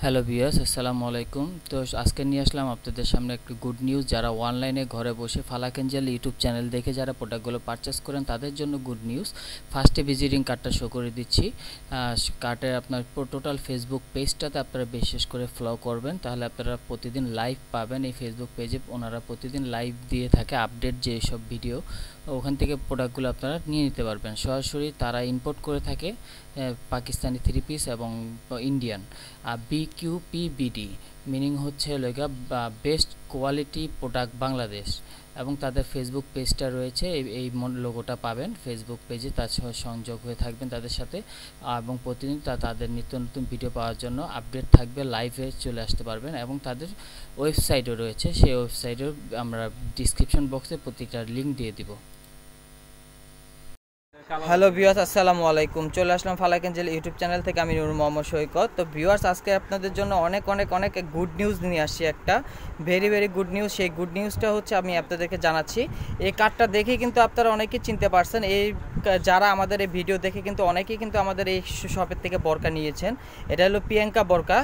Hello viewers, আসসালামু আলাইকুম। তো আজকে নিয়ে আসলাম আপনাদের সামনে একটু গুড নিউজ। যারা অনলাইনে ঘরে বসে ফালাক এঞ্জেল ইউটিউব চ্যানেল দেখে যারা প্রোডাক্টগুলো পারচেস করেন তাদের জন্য গুড নিউজ। ফার্স্টে ভিজিটিং কার্ডটা শো করে দিচ্ছি। কার্ডের আপনার টোটাল ফেসবুক পেজটাতে আপনারা বিশেষ করে ফলো করবেন, তাহলে আপনারা প্রতিদিন লাইভ পাবেন। এই ফেসবুক পেজে ওনারা প্রতিদিন লাইভ দিয়ে থাকে আপডেট যেসব ভিডিও, ওখান থেকে প্রোডাক্টগুলো আপনারা নিয়ে নিতে পারবেন। সরাসরি তারা ইম্পোর্ট করে থাকে পাকিস্তানি থ্রি পিস এবং ইন্ডিয়ান। BQPBD মিনিং হচ্ছে বেস্ট কোয়ালিটি প্রোডাক্ট বাংলাদেশ, এবং তাদের ফেসবুক পেজটা রয়েছে, এই লোগোটা পাবেন ফেসবুক পেজে, তার সংযোগ হয়ে থাকবেন তাদের সাথে, এবং প্রতিদিন তাদের নিত্য নতুন ভিডিও পাওয়ার জন্য আপডেট থাকবে, লাইভে চলে আসতে পারবেন। এবং তাদের ওয়েবসাইটও রয়েছে, সেই ওয়েবসাইটেও আমরা ডিসক্রিপশন বক্সে প্রতিটা লিঙ্ক দিয়ে দিব। হ্যালো ভিউয়ার্স, আসসালামু আলাইকুম। চলে আসলাম ফালাক এঞ্জেল ইউটিউব চ্যানেল থেকে, আমি নূর মোহাম্মদ সৈকত। তো ভিউয়ার্স, আজকে আপনাদের জন্য অনেক অনেক অনেক গুড নিউজ নিয়ে আসছি, একটা ভেরি ভেরি গুড নিউজ। সেই গুড নিউজটা হচ্ছে আমি আপনাদেরকে জানাচ্ছি। এই কার্ডটা দেখে কিন্তু আপনারা অনেকেই চিনতে পারছেন। এই যারা আমাদের এই ভিডিও দেখে কিন্তু অনেকেই কিন্তু আমাদের এই শপের থেকে বোরকা নিয়েছেন। এটা হলো প্রিয়াঙ্কা বোরকা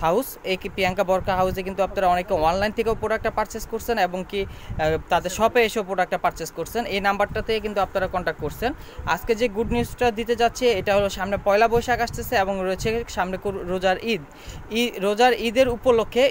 হাউস। এই প্রিয়াঙ্কা বোরকা হাউসে কিন্তু আপনারা অনেকে অনলাইন থেকেও প্রোডাক্টটা পারচেস করছেন, এবং কি তাদের শপে এসেও প্রোডাক্টটা পারচেস করছেন। এই নাম্বারটা থেকে কিন্তু আপনারা কন্ট্যাক্ট করছেন। আজকে যে গুড নিউজটা দিতে যাচ্ছে, এটা হলো সামনে পয়লা বৈশাখ আসতেছে এবং রয়েছে সামনে রোজার ঈদ। রোজার ঈদের উপলক্ষে,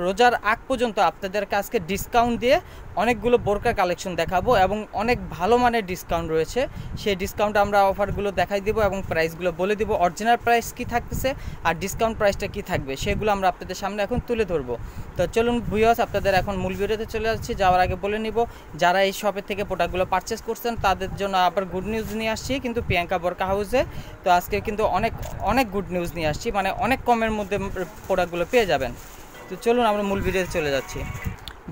রোজার আগ পর্যন্ত আপনাদেরকে আজকে ডিসকাউন্ট দিয়ে অনেকগুলো বোরকা কালেকশন দেখাবো, এবং অনেক ভালো মানের ডিসকাউন্ট রয়েছে। সেই ডিসকাউন্ট আমরা অফারগুলো দেখাই দিব এবং প্রাইসগুলো বলে দিব, অরিজিনাল প্রাইস কি থাকতেছে আর ডিসকাউন্ট প্রাইসটা কি থাকবে সেগুলো আমরা আপনাদের সামনে এখন তুলে ধরবো। তো চলুন ভিউয়ার্স, আপনাদের এখন মূল ভিডিওতে চলে যাচ্ছি। যাওয়ার আগে বলে নিব, যারা এই শপের থেকে প্রোডাক্টগুলো পারচেস করছেন তাদের জন্য আবার গুড নিউজ নিয়ে আসছি কিন্তু প্রিয়াঙ্কা বোরকা হাউসে। তো আজকে কিন্তু অনেক অনেক গুড নিউজ নিয়ে আসছি, মানে অনেক কমের মধ্যে প্রোডাক্টগুলো পেয়ে যাবেন। তো চলুন আমরা মূল ভিডিওতে চলে যাচ্ছি।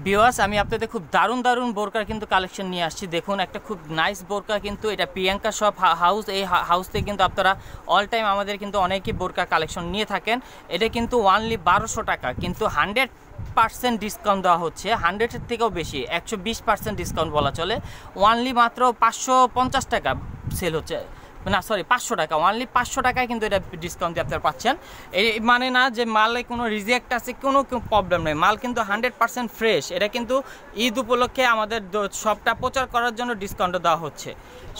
ভিউয়ার্স, আমি আপনাদের খুব দারুণ দারুণ বোরকার কিন্তু কালেকশন নিয়ে আসছি। দেখুন, একটা খুব নাইস বোরকা, কিন্তু এটা প্রিয়াঙ্কা শপ হাউস। এই হাউস থেকে কিন্তু আপনারা অল টাইম আমাদের কিন্তু অনেকই বোরকা কালেকশন নিয়ে থাকেন। এটা কিন্তু অনলি 1200 টাকা, কিন্তু 100% ডিসকাউন্ট দেওয়া হচ্ছে, 100-এর থেকেও বেশি, 120% ডিসকাউন্ট বলা চলে। অনলি মাত্র 550 টাকা সেল হচ্ছে, না সরি 500 টাকা, অনলি 500 টাকায় কিন্তু এটা ডিসকাউন্ট দিয়ে আপনারা পাচ্ছেন। এই মানে না যে মালে কোনো রিজেক্ট আছে, কোনো প্রবলেম নেই, মাল কিন্তু 100% ফ্রেশ। এটা কিন্তু ঈদ উপলক্ষে আমাদের শপটা প্রচার করার জন্য ডিসকাউন্ট দেওয়া হচ্ছে।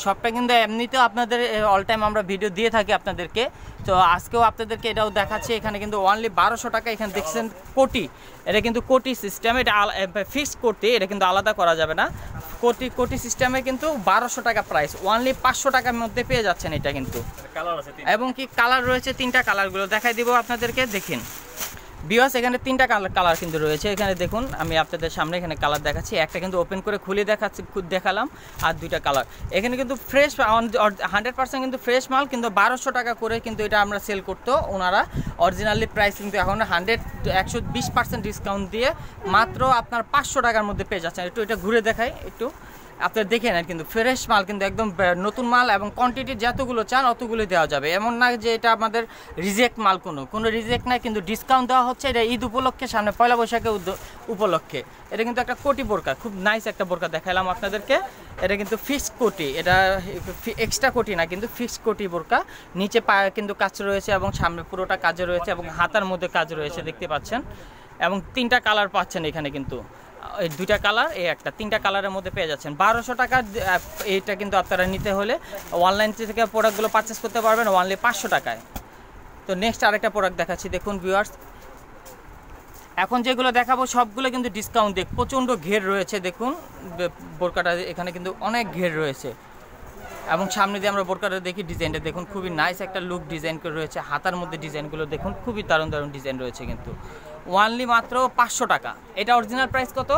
শপটা কিন্তু এমনিতেও আপনাদের অল টাইম আমরা ভিডিও দিয়ে থাকি আপনাদেরকে, তো আজকেও আপনাদেরকে এটাও দেখাচ্ছি। এখানে কিন্তু অনলি 1200 টাকা। এখানে দেখছেন কোটি, এটা কিন্তু কোটি সিস্টেম, এটা ফিক্সড কোটি, এটা কিন্তু আলাদা করা যাবে না। কোটি সিস্টেমে কিন্তু 1200 টাকা প্রাইস, অনলি 500 টাকার মধ্যে পেয়ে যাচ্ছেন এটা কিন্তু। এবং কি কালার রয়েছে 3টা, কালারগুলো দেখাই দিব আপনাদেরকে। দেখেন ভিউয়ার্স, এখানে 3টা কালার কিন্তু রয়েছে। এখানে দেখুন, আমি আপনাদের সামনে এখানে কালার দেখাচ্ছি। একটা কিন্তু ওপেন করে খুলে দেখালাম, আর 2টা কালার। এখানে কিন্তু ফ্রেশ 100% কিন্তু ফ্রেশ মাল, কিন্তু 1200 টাকা করে কিন্তু এটা আমরা সেল করতো ওনারা। অরিজিনালি প্রাইস কিন্তু এখন 120% ডিসকাউন্ট দিয়ে মাত্র আপনার 500 টাকার মধ্যে পেয়ে যাচ্ছেন। একটু এটা ঘুরে দেখাই, একটু আপনারা দেখে নেন। কিন্তু ফ্রেশ মাল, কিন্তু একদম নতুন মাল, এবং কোয়ান্টিটি যতগুলো চান অতগুলো দেওয়া যাবে। এমন না যে এটা আমাদের রিজেক্ট মাল, কোনো রিজেক্ট নাই, কিন্তু ডিসকাউন্ট দেওয়া হচ্ছে। এটা ঈদ উপলক্ষে, সামনে পয়লা বৈশাখের উপলক্ষে। এটা কিন্তু একটা কোটি বোরকা, খুব নাইস একটা বোরকা দেখালাম আপনাদেরকে। এটা কিন্তু ফিক্সড কোটি, এটা এক্সট্রা কোটি না, কিন্তু ফিক্সড কোটি বোরকা। নিচে পায়ে কিন্তু কাজ রয়েছে এবং সামনে পুরোটা কাজে রয়েছে, এবং হাতার মধ্যে কাজ রয়েছে, দেখতে পাচ্ছেন। এবং 3টা কালার পাচ্ছেন এখানে, কিন্তু এই 2টা কালার, এই একটা, 3টা কালারের মধ্যে পেয়ে যাচ্ছেন। 1200 টাকা এইটা কিন্তু আপনারা নিতে হলে অনলাইন থেকে প্রোডাক্টগুলো পারচেস করতে পারবেন অনলি 500 টাকায়। তো নেক্সট আরেকটা প্রোডাক্ট দেখাচ্ছি। দেখুন ভিউয়ার্স, এখন যেগুলো দেখাবো সবগুলো কিন্তু ডিসকাউন্ট দিয়ে, প্রচণ্ড ঘের রয়েছে। দেখুন বোরকাটা, এখানে কিন্তু অনেক ঘের রয়েছে। এবং সামনে দিয়ে আমরা বোরকাটা দেখি, ডিজাইনটা দেখুন, খুবই নাইস একটা লুক ডিজাইন করে রয়েছে। হাতার মধ্যে ডিজাইনগুলো দেখুন, খুবই দারুণ দারুণ ডিজাইন রয়েছে কিন্তু। অনলি মাত্র 500 টাকা। এটা অরিজিনাল প্রাইস কত?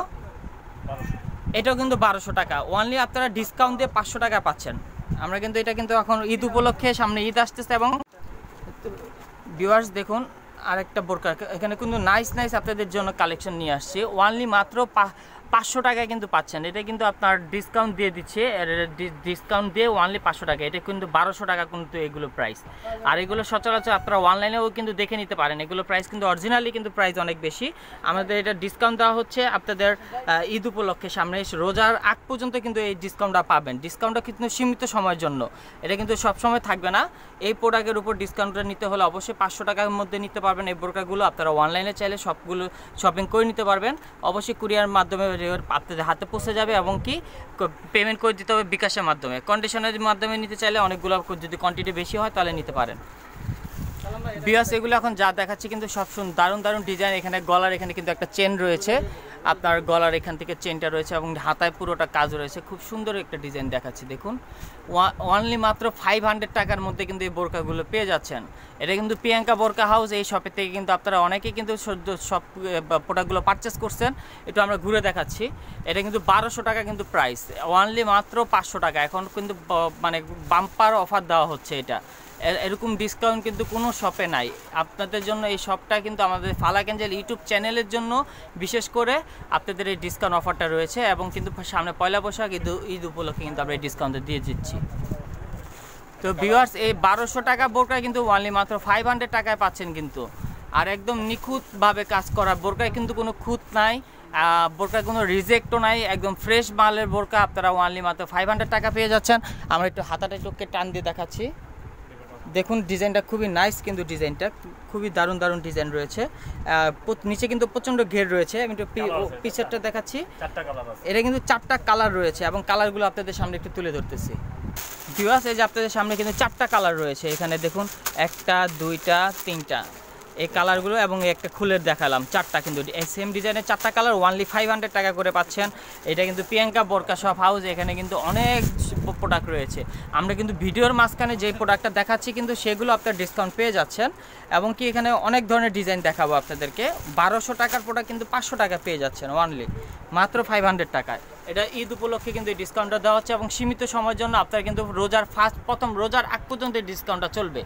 এটাও কিন্তু 1200 টাকা। অনলি আপনারা ডিসকাউন্ট দিয়ে 500 টাকা পাচ্ছেন। আমরা কিন্তু এটা কিন্তু এখন ঈদ উপলক্ষে, সামনে ঈদ আসতেছে। এবং ভিউয়ার্স দেখুন, আরেকটা বোরকা, এখানে কিন্তু নাইস আপনাদের জন্য কালেকশন নিয়ে আসছি। অনলি মাত্র 500 টাকায় কিন্তু পাচ্ছেন। এটা কিন্তু আপনার ডিসকাউন্ট দিয়ে দিচ্ছে, ডিসকাউন্ট দিয়ে অনলি 500 টাকা। এটা কিন্তু 1200 টাকা কিন্তু এগুলো প্রাইস। আর এগুলো সচরাচর আপনারা অনলাইনেও কিন্তু দেখে নিতে পারেন, এগুলো প্রাইস কিন্তু অরিজিনালি কিন্তু প্রাইস অনেক বেশি। আমাদের এটা ডিসকাউন্ট দেওয়া হচ্ছে আপনাদের ঈদ উপলক্ষে, সামনে রোজার আগ পর্যন্ত কিন্তু এই ডিসকাউন্টটা পাবেন। ডিসকাউন্টটা কিন্তু সীমিত সময়ের জন্য, এটা কিন্তু সবসময় থাকবে না। এই প্রোডাক্টের উপর ডিসকাউন্টটা নিতে হলে অবশ্যই 500 টাকার মধ্যে নিতে পারবেন। এই বোরকাগুলো আপনারা অনলাইনে চাইলে সবগুলো শপিং করে নিতে পারবেন। অবশ্যই কুরিয়ার মাধ্যমে আপনাদের হাতে পৌঁছে যাবে, এবং কি পেমেন্ট করে দিতে হবে বিকাশের মাধ্যমে। কন্ডিশনের মাধ্যমে নিতে চাইলে অনেকগুলো, যদি কোয়ান্টিটি বেশি হয় তাহলে নিতে পারেন। বিয়াস এগুলো এখন যা দেখাচ্ছি কিন্তু সব দারুণ দারুণ ডিজাইন। এখানে গলার এখানে কিন্তু একটা চেন রয়েছে, আপনার গলার এখান থেকে চেনটা রয়েছে, এবং হাতায় পুরোটা কাজ রয়েছে। খুব সুন্দর একটা ডিজাইন দেখাচ্ছি, দেখুন। অনলি মাত্র 500 টাকার মধ্যে কিন্তু এই বোরকাগুলো পেয়ে যাচ্ছেন। এটা কিন্তু প্রিয়াঙ্কা বোরকা হাউস, এই শপের থেকে কিন্তু আপনারা অনেকেই কিন্তু সব প্রোডাক্টগুলো পারচেস করছেন। একটু আমরা ঘুরে দেখাচ্ছি। এটা কিন্তু 1200 টাকা কিন্তু প্রাইস, অনলি মাত্র 500 টাকা। এখন কিন্তু মানে বাম্পার অফার দেওয়া হচ্ছে। এটা এরকম ডিসকাউন্ট কিন্তু কোনো শপে নাই। আপনাদের জন্য এই শপটা কিন্তু আমাদের ফালাক এঞ্জেল ইউটিউব চ্যানেলের জন্য বিশেষ করে আপনাদের এই ডিসকাউন্ট অফারটা রয়েছে, এবং কিন্তু সামনে পয়লা বৈশাখ ঈদ উপলক্ষে কিন্তু আমরা এই ডিসকাউন্টটা দিয়ে দিচ্ছি। তো ভিউয়ার্স, এই 1200 টাকা বোরকা কিন্তু অনলি মাত্র 500 টাকায় পাচ্ছেন কিন্তু। আর একদম নিখুঁতভাবে কাজ করা বোরকায় কিন্তু কোনো খুঁত নাই, বোরকার কোনো রিজেক্টও নাই, একদম ফ্রেশ মালের বোরকা আপনারা অনলি মাত্র 500 টাকা পেয়ে যাচ্ছেন। আমরা একটু হাতাটা চোখকে টান দিয়ে দেখাচ্ছি, দেখুন ডিজাইনটা খুবই নাইস, কিন্তু ডিজাইনটা খুবই দারুণ দারুণ ডিজাইন রয়েছে। নিচে কিন্তু প্রচণ্ড ঘের রয়েছে। আমি একটু পিছেরটা দেখাচ্ছি, এটা কিন্তু 4টা কালার রয়েছে, এবং কালারগুলো আপনাদের সামনে একটু তুলে ধরতেছি। ভিউয়ার্স, এই যে আপনাদের সামনে কিন্তু 4টা কালার রয়েছে। এখানে দেখুন 1টা 2টা 3টা এই কালারগুলো, এবং একটা খুলের দেখালাম 4টা কিন্তু এই সেম ডিজাইনের 4টা কালার অনলি 500 টাকা করে পাচ্ছেন। এটা কিন্তু প্রিয়াঙ্কা বোরকা শপ হাউস, এখানে কিন্তু অনেক প্রোডাক্ট রয়েছে। আমরা কিন্তু ভিডিওর মাঝখানে যে প্রোডাক্টটা দেখাচ্ছি কিন্তু সেগুলো আপনার ডিসকাউন্ট পেয়ে যাচ্ছেন, এবং কি এখানে অনেক ধরনের ডিজাইন দেখাবো আপনাদেরকে। 1200 টাকার প্রোডাক্ট কিন্তু 500 টাকা পেয়ে যাচ্ছেন অনলি মাত্র 500 টাকায়। এটা ঈদ উপলক্ষে কিন্তু এই ডিসকাউন্টটা দেওয়া হচ্ছে, এবং সীমিত সময়ের জন্য আপনারা কিন্তু প্রথম রোজার আগ পর্যন্ত এই ডিসকাউন্টটা চলবে।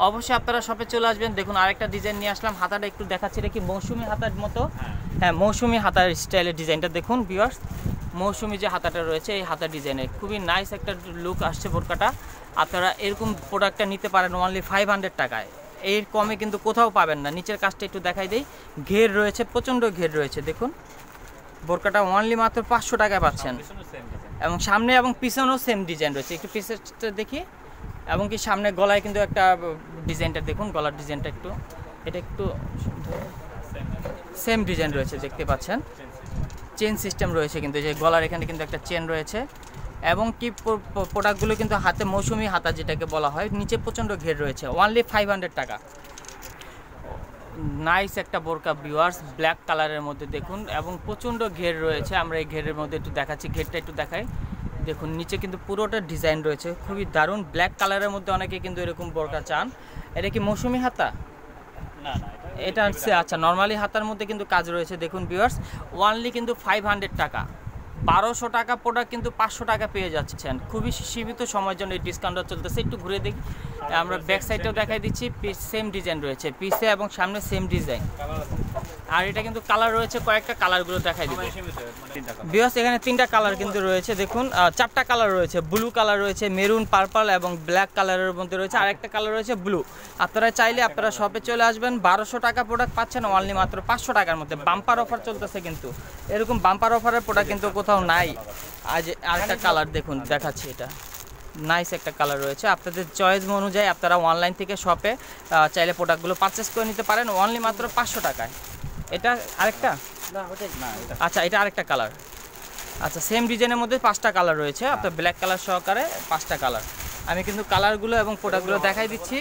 অবশ্যই আপনারা শপে চলে আসবেন। দেখুন আরেকটা ডিজাইন নিয়ে আসলাম, হাতাটা একটু দেখাচ্ছি, এটা কি মৌসুমি হাতার মতো? হ্যাঁ, মৌসুমি হাতার স্টাইলের ডিজাইনটা দেখুন ভিউয়ার্স। মৌসুমি যে হাতাটা রয়েছে এই হাতার ডিজাইনের খুবই নাইস একটা লুক আসছে বোরকাটা। আপনারা এরকম প্রোডাক্টটা নিতে পারেন অনলি 500 টাকায়, এর কমে কিন্তু কোথাও পাবেন না। নিচের কাজটা একটু দেখাই দেই, ঘের রয়েছে, প্রচণ্ড ঘের রয়েছে। দেখুন বোরকাটা অনলি মাত্র 500 টাকায় পাচ্ছেন, এবং সামনে এবং পিছনেও সেম ডিজাইন রয়েছে। একটু পিছনটা দেখি, এবং কি সামনে গলায় কিন্তু একটা ডিজাইনটা দেখুন, গলার ডিজাইনটা একটু, এটা একটু সেম ডিজাইন রয়েছে, দেখতে পাচ্ছেন। চেন সিস্টেম রয়েছে কিন্তু, যে গলার এখানে কিন্তু একটা চেন রয়েছে, এবং কি প্রোডাক্টগুলো কিন্তু হাতে মৌসুমি হাতা যেটাকে বলা হয়, নিচে প্রচণ্ড ঘের রয়েছে, অনলি 500 টাকা। নাইস একটা বোরকা ভিউয়ার্স, ব্ল্যাক কালারের মধ্যে দেখুন, এবং প্রচণ্ড ঘের রয়েছে। আমরা এই ঘেরের মধ্যে একটু দেখাচ্ছি, ঘেরটা একটু দেখাই। দেখুন নিচে কিন্তু পুরোটা ডিজাইন রয়েছে, খুবই দারুণ। ব্ল্যাক কালারের মধ্যে অনেকে কিন্তু এরকম বোরকা চান। এটা কি মৌসুমি হাতা? না, এটা হচ্ছে আচ্ছা নর্মালি হাতার মধ্যে কিন্তু কাজ রয়েছে। দেখুন ভিউয়ার্স, অনলি কিন্তু 500 টাকা। 1200 টাকা প্রোডাক্ট কিন্তু 500 টাকা পেয়ে যাচ্ছেন। খুবই সীমিত সময়ের জন্য এই ডিসকাউন্টটা চলতেছে। একটু ঘুরে দেখি, আমরা ব্যাক সাইডটাও দেখাই দিচ্ছি, সেম ডিজাইন রয়েছে পিছে এবং সামনে সেম ডিজাইন। আর এটা কিন্তু কালার রয়েছে কয়েকটা, কালারগুলো দেখাই দিচ্ছি ভিউয়ার্স। এখানে 3টা কালার কিন্তু রয়েছে, দেখুন 4টা কালার রয়েছে, ব্লু কালার রয়েছে, মেরুন, পার্পল এবং ব্ল্যাক কালারের মধ্যে রয়েছে, আরেকটা কালার রয়েছে ব্লু। আপনারা চাইলে আপনারা শপে চলে আসবেন। 1200 টাকা প্রোডাক্ট পাচ্ছেন অনলি মাত্র 500 টাকার মধ্যে। বাম্পার অফার চলতেছে কিন্তু, এরকম বাম্পার অফারের প্রোডাক্ট কিন্তু কোথাও নাই। আজ আরেকটা কালার দেখুন, দেখাচ্ছি, এটা নাইস একটা কালার রয়েছে। আপনাদের চয়েস অনুযায়ী আপনারা অনলাইন থেকে শপে চাইলে প্রোডাক্টগুলো পারচেস করে নিতে পারেন অনলি মাত্র 500 টাকায়। এটা আরেকটা, আচ্ছা এটা আরেকটা কালার। আচ্ছা সেম ডিজাইনের মধ্যে 5টা কালার রয়েছে, আপনার ব্ল্যাক কালার সহকারে 5টা কালার। আমি কিন্তু কালারগুলো এবং প্রোডাক্টগুলো দেখাই দিচ্ছি।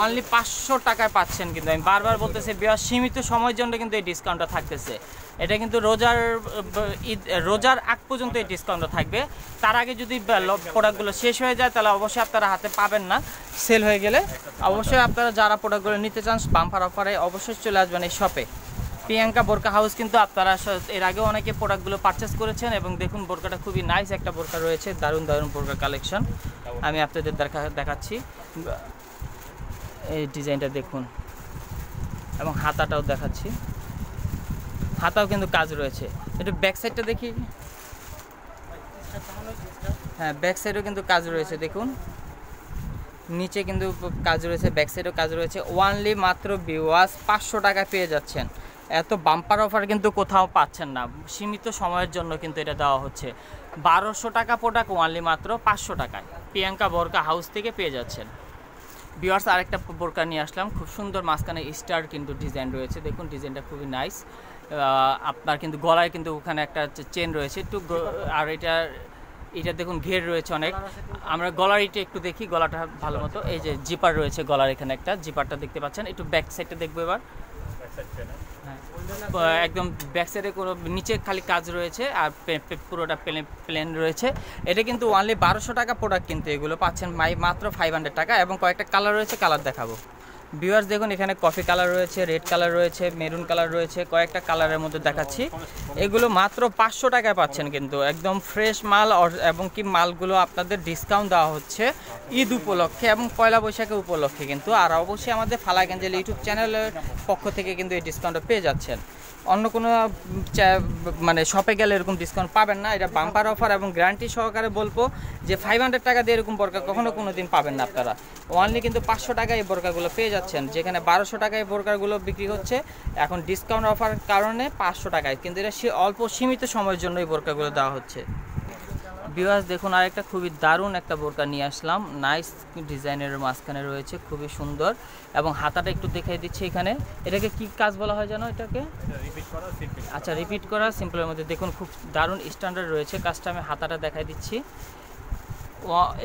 অনলি 500 টাকায় পাচ্ছেন কিন্তু। আমি বারবার বলতেছি সীমিত সময়ের জন্য কিন্তু এই ডিসকাউন্টটা থাকতেছে। এটা কিন্তু রোজার আগ পর্যন্ত এই ডিসকাউন্টটা থাকবে। তার আগে যদি প্রোডাক্টগুলো শেষ হয়ে যায় তাহলে অবশ্যই আপনারা হাতে পাবেন না, সেল হয়ে গেলে। অবশ্যই আপনারা যারা প্রোডাক্টগুলো নিতে চান বাম্পার অফারে অবশ্যই চলে আসবেন এই শপে। প্রিয়াঙ্কা বোরকা হাউস কিন্তু আপনারা এর আগেও অনেকে প্রোডাক্টগুলো পারচেস করেছেন, এবং দেখুন বোরকাটা খুবই নাইস একটা বোরকা রয়েছে, দারুণ দারুণ বোরকা কালেকশন। আমি আপনাদের দেখাচ্ছি, এই ডিজাইনটা দেখুন, এবং হাতাটাও দেখাচ্ছি, হাতাও কিন্তু কাজ রয়েছে। একটু ব্যাক সাইডটা দেখি। হ্যাঁ, ব্যাক সাইডেও কিন্তু কাজ রয়েছে দেখুন, নিচে কিন্তু কাজ রয়েছে, ব্যাক সাইডেও কাজ রয়েছে। ওয়ানলি মাত্র ভিউয়ার্স 500 টাকা পেয়ে যাচ্ছেন। এত বাম্পার অফার কিন্তু কোথাও পাচ্ছেন না, সীমিত সময়ের জন্য কিন্তু এটা দেওয়া হচ্ছে। 1200 টাকা প্রোডাক্ট ওয়ানলি মাত্র 500 টাকায় প্রিয়াঙ্কা বোরকা হাউস থেকে পেয়ে যাচ্ছেন। ভিউয়ার্স আরেকটা বোরকা নিয়ে আসলাম, খুব সুন্দর মাঝখানে স্টার কিন্তু ডিজাইন রয়েছে, দেখুন ডিজাইনটা খুবই নাইস। আপনার কিন্তু গলায় কিন্তু ওখানে একটা চেন রয়েছে একটু, আর এটা দেখুন ঘের রয়েছে অনেক। আমরা গলার এটা একটু দেখি, গলাটা ভালো মতো, এই যে জিপার রয়েছে গলার এখানে একটা, জিপারটা দেখতে পাচ্ছেন। একটু ব্যাক সাইডটা দেখবো এবার। হ্যাঁ, একদম ব্যাক সাইডে কোনো নিচে খালি কাজ রয়েছে আর পুরোটা প্লেন রয়েছে। এটা কিন্তু অনলি 1200 টাকা প্রোডাক্ট, কিন্তু এগুলো পাচ্ছেন মাত্র 500 টাকা। এবং কয়েকটা কালার রয়েছে, কালার দেখাবো। ভিউয়ার্স দেখুন এখানে কফি কালার রয়েছে, রেড কালার রয়েছে, মেরুন কালার রয়েছে, কয়েকটা কালারের মধ্যে দেখাচ্ছি। এগুলো মাত্র 500 টাকায় পাচ্ছেন, কিন্তু একদম ফ্রেশ মাল। এবং কি মালগুলো আপনাদের ডিসকাউন্ট দেওয়া হচ্ছে ঈদ উপলক্ষে এবং পয়লা বৈশাখের উপলক্ষে কিন্তু। আর অবশ্যই আমাদের ফালাকেঞ্জেল ইউটিউব চ্যানেলের পক্ষ থেকে কিন্তু এই ডিসকাউন্টটা পেয়ে যাচ্ছেন। অন্য কোনো মানে শপে গেলে এরকম ডিসকাউন্ট পাবেন না। এটা বাম্পার অফার এবং গ্যারান্টি সহকারে বলবো যে 500 টাকা দিয়ে এরকম বোরকা কখনো কোনো দিন পাবেন না আপনারা। অনলি কিন্তু 500 টাকায় এই বোরকাগুলো পেয়ে যাচ্ছেন, যেখানে 1200 টাকায় বোরকাগুলো বিক্রি হচ্ছে এখন ডিসকাউন্ট অফার কারণে 500 টাকায়। কিন্তু এটা অল্প সীমিত সময়ের জন্য এই বোরকাগুলো দেওয়া হচ্ছে। ভিউয়ার্স দেখুন আরেকটা খুবই দারুণ একটা বোরকা নিয়ে আসলাম, নাইস ডিজাইনের মাঝখানে রয়েছে, খুবই সুন্দর। এবং হাতাটা একটু দেখাই দিচ্ছি এখানে। এটাকে কি কাজ বলা হয় জানো এটাকে? আচ্ছা, রিপিট করা সিম্পলের মধ্যে দেখুন খুব দারুণ স্ট্যান্ডার্ড রয়েছে কাজটা। আমি হাতাটা দেখাই দিচ্ছি।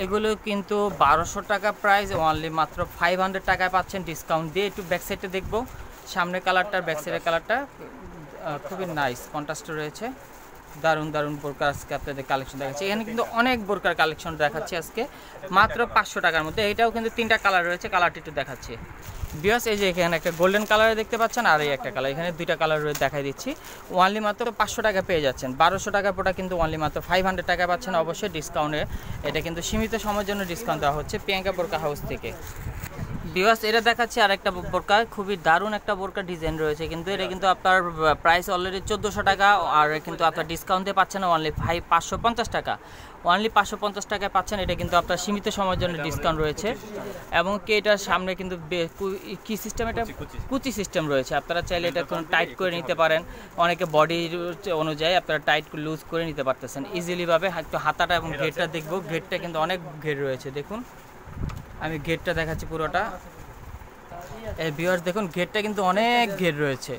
এগুলো কিন্তু 1200 টাকা প্রাইস, অনলি মাত্র 500 টাকায় পাচ্ছেন ডিসকাউন্ট দিয়ে। একটু ব্যাক সাইডে দেখবো, সামনের কালারটা ব্যাক সাইডের কালারটা খুবই নাইস কন্ট্রাস্ট রয়েছে। দারুণ দারুণ বোরকা আজকে আপনাদের কালেকশন দেখাচ্ছি। এখানে কিন্তু অনেক বোরকার কালেকশন দেখাচ্ছি আজকে মাত্র 500 টাকার মধ্যে। এটাও কিন্তু 3টা কালার রয়েছে, কালারটি একটু দেখাচ্ছি। ভিউয়ার্স এই যে এখানে একটা গোল্ডেন কালারে দেখতে পাচ্ছেন, আর এই একটা কালার, এখানে 2টা কালার রয়েছে দেখাই দিচ্ছি। ওনলি মাত্র 500 টাকা পেয়ে যাচ্ছেন। 1200 টাকা প্রোডাক্ট কিন্তু ওনলি মাত্র 500 টাকা পাচ্ছেন, অবশ্যই ডিসকাউন্টে। এটা কিন্তু সীমিত সময়ের জন্য ডিসকাউন্ট দেওয়া হচ্ছে প্রিয়াঙ্কা বোরকা হাউস থেকে। ভিউয়ার্স এটা দেখাচ্ছি আরেকটা বোরকা, খুবই দারুণ একটা বোরকা ডিজাইন রয়েছে, কিন্তু এটা কিন্তু আপনার প্রাইস অলরেডি 1400 টাকা, আর কিন্তু আপনার ডিসকাউন্টে পাচ্ছেন অনলি 550 টাকা। অনলি 550 টাকায় পাচ্ছেন। এটা কিন্তু আপনার সীমিত সময়ের জন্য ডিসকাউন্ট রয়েছে। এবং কি এটার সামনে কিন্তু কি সিস্টেম, এটা কুচি সিস্টেম রয়েছে। আপনারা চাইলে এটা কোনো টাইট করে নিতে পারেন, অনেকে বডি অনুযায়ী আপনারা টাইট লুজ করে নিতে পারতেছেন ইজিলিভাবে। একটু হাতাটা এবং ঘেরটা দেখবো, ঘেরটা কিন্তু অনেক ঘের রয়েছে দেখুন। আমি ঘেরটা দেখাচ্ছি পুরোটা। এই ভিউয়ার্স দেখুন ঘেরটা কিন্তু অনেক ঘের রয়েছে,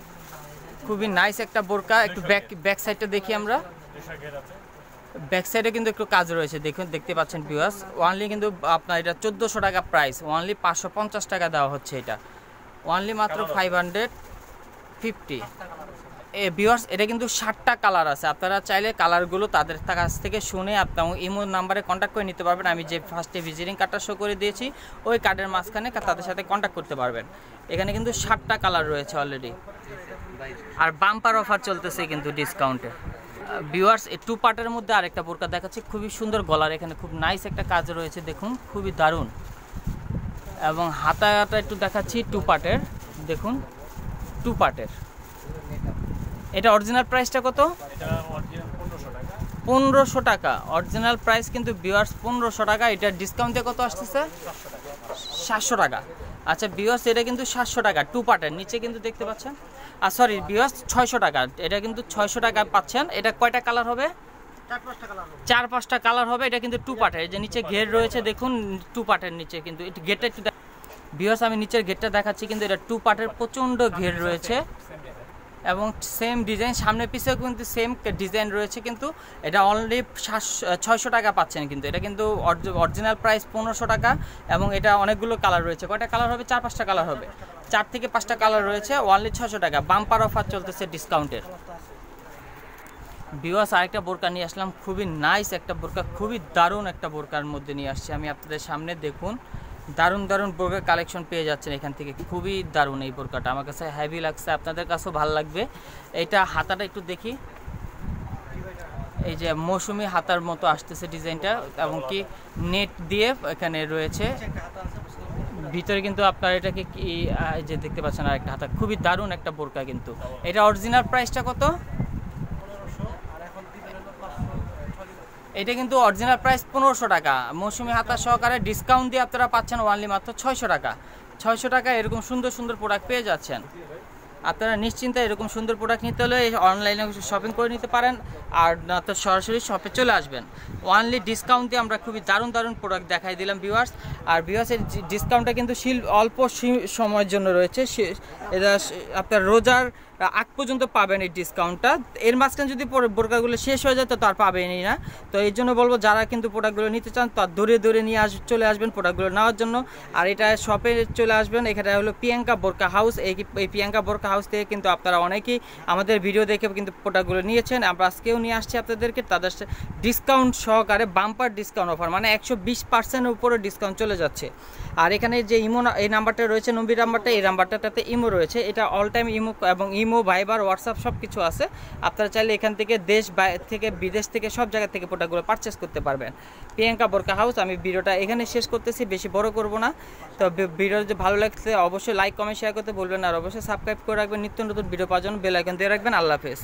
খুবই নাইস একটা বোরকা। একটু ব্যাক সাইডটা দেখি আমরা। ব্যাক সাইডে কিন্তু একটু কাজ রয়েছে দেখুন, দেখতে পাচ্ছেন ভিউয়ার্স। অনলি কিন্তু আপনার এটা 1400 টাকা প্রাইস, অনলি 550 টাকা দেওয়া হচ্ছে এটা, অনলি মাত্র 550। ভিউয়ার্স এটা কিন্তু 60টা কালার আছে, আপনারা চাইলে কালারগুলো তাদের কাছ থেকে শুনে আপনার ইমো নাম্বারে কন্ট্যাক্ট করে নিতে পারবেন। আমি যে ফার্স্টে ভিজিটিং কার্ডটা শো করে দিয়েছি ওই কার্ডের মাঝখানে তাদের সাথে কন্ট্যাক্ট করতে পারবেন। এখানে কিন্তু 60টা কালার রয়েছে অলরেডি, আর বাম্পার অফার চলতেছে কিন্তু ডিসকাউন্টে। ভিউয়ার্স এই 2 পার্টের মধ্যে আরেকটা বোরকা দেখাচ্ছি, খুবই সুন্দর গলার, এখানে খুব নাইস একটা কাজ রয়েছে দেখুন, খুবই দারুণ। এবং হাতাটা একটু দেখাচ্ছি 2 পার্টের, দেখুন 2 পার্টের। এটা অরিজিনাল প্রাইসটা কত? এটা অরিজিনাল 1500 টাকা। 1500 টাকা অরিজিনাল প্রাইস, কিন্তু ভিউয়ার্স 1500 টাকা। এটা ডিসকাউন্টে কত আসতেছে? 700 টাকা। আচ্ছা ভিউয়ার্স এটা কিন্তু 700 টাকা 2 পার্টের, নিচে কিন্তু দেখতে পাচ্ছেন। আর সরি ভিউয়ার্স 600 টাকা, এটা কিন্তু 600 টাকা পাচ্ছেন। এটা কয়টা কালার হবে? 4-5টা কালার হবে। এটা কিন্তু 2 পার্টের, এই যে নিচে ঘের রয়েছে দেখুন 2 পার্টের নিচে, কিন্তু একটু ঘেরটা একটু ভিউয়ার্স আমি নিচের ঘেরটা দেখাচ্ছি, কিন্তু এটা 2 পার্টের প্রচণ্ড ঘের রয়েছে এবং সেম ডিজাইন, সামনে পিছেও কিন্তু সেম ডিজাইন রয়েছে, কিন্তু এটা অনলি 600 টাকা পাচ্ছেন। কিন্তু এটা কিন্তু অরিজিনাল প্রাইস 1500 টাকা। এবং এটা অনেকগুলো কালার রয়েছে, কয়টা কালার হবে? 4-5টা কালার হবে, 4 থেকে 5টা কালার রয়েছে, অনলি 600 টাকা। বাম্পার অফার চলতেছে ডিসকাউন্টের। ভিউয়ার্স আরেকটা বোরকা নিয়ে আসলাম, খুবই নাইস একটা বোরকা, খুবই দারুণ একটা বোরকার মধ্যে নিয়ে আসছি আমি আপনাদের সামনে। দেখুন দারুণ দারুণ বোরকার কালেকশন পেয়ে যাচ্ছেন এখান থেকে, খুবই দারুণ এই বোরকাটা, আমার কাছে হেভি লাগছে, আপনাদের কাছেও ভালো লাগবে। এটা হাতাটা একটু দেখি, এই যে মৌসুমি হাতার মতো আসতেছে ডিজাইনটা, এবং কি নেট দিয়ে এখানে রয়েছে ভিতরে, কিন্তু আপনার এটাকে কি যে দেখতে পাচ্ছেন আরেকটা হাতা, খুবই দারুণ একটা বোরকা। কিন্তু এটা অরিজিনাল প্রাইসটা কত? এটা কিন্তু অরিজিনাল প্রাইস 1500 টাকা, মৌসুমি হাতা সহকারে ডিসকাউন্ট দিয়ে আপনারা পাচ্ছেন ওয়ানলি মাত্র 600 টাকা। 600 টাকা এরকম সুন্দর সুন্দর প্রোডাক্ট পেয়ে যাচ্ছেন। আপনারা নিশ্চিন্তে এরকম সুন্দর প্রোডাক্ট নিতে হলে অনলাইনে শপিং করে নিতে পারেন, আর না তো সরাসরি শপে চলে আসবেন। ওয়ানলি ডিসকাউন্ট দিয়ে আমরা খুবই দারুণ দারুণ প্রোডাক্ট দেখাই দিলাম ভিউয়ার্স। আর ভিউয়ার্সের ডিসকাউন্টটা কিন্তু অল্প সময়ের জন্য রয়েছে, এটা আপনার রোজার আগ পর্যন্ত পাবেন এই ডিসকাউন্টটা। এর মাঝখানে যদি বোরকাগুলো শেষ হয়ে যায় তো তার পাবেনই না। তো এই জন্য বলবো যারা কিন্তু প্রোডাক্টগুলো নিতে চান তার দূরে দূরে নিয়ে চলে আসবেন প্রোডাক্টগুলো নেওয়ার জন্য। আর এটা শপে চলে আসবেন, এখানে হলো প্রিয়াঙ্কা বোরকা হাউস। এই প্রিয়াঙ্কা বোরকা হাউস থেকে কিন্তু আপনারা অনেকেই আমাদের ভিডিও দেখে কিন্তু প্রোডাক্টগুলো নিয়েছেন। আমরা আজকেও নিয়ে আসছি আপনাদেরকে তাদের ডিসকাউন্ট সহকারে বাম্পার ডিসকাউন্ট অফার, মানে 120% উপরে ডিসকাউন্ট চলে যাচ্ছে। আর এখানে যে এই নাম্বারটা রয়েছে নম্বর নাম্বারটা, এই নাম্বারটাতে ইমো রয়েছে, এটা অল টাইম ইমো এবং ইমো, ভাইবার, হোয়াটসঅ্যাপ সব কিছু আছে। আপনারা চাইলে এখান থেকে দেশ থেকে বিদেশ থেকে সব জায়গা থেকে প্রোডাক্টগুলো পারচেস করতে পারবেন। প্রিয়াঙ্কা বোরকা হাউস। আমি ভিডিওটা এখানে শেষ করতেছি, বেশি বড় করব না। তো ভিডিও যদি ভালো লাগছে অবশ্যই লাইক কমেন্ট শেয়ার করতে বলবেন, আর অবশ্যই সাবস্ক্রাইব করে রাখবেন নিত্য নতুন ভিডিও পাওয়ার জন্য বেল আইকন দিয়ে রাখবেন। আল্লাহ হাফেজ।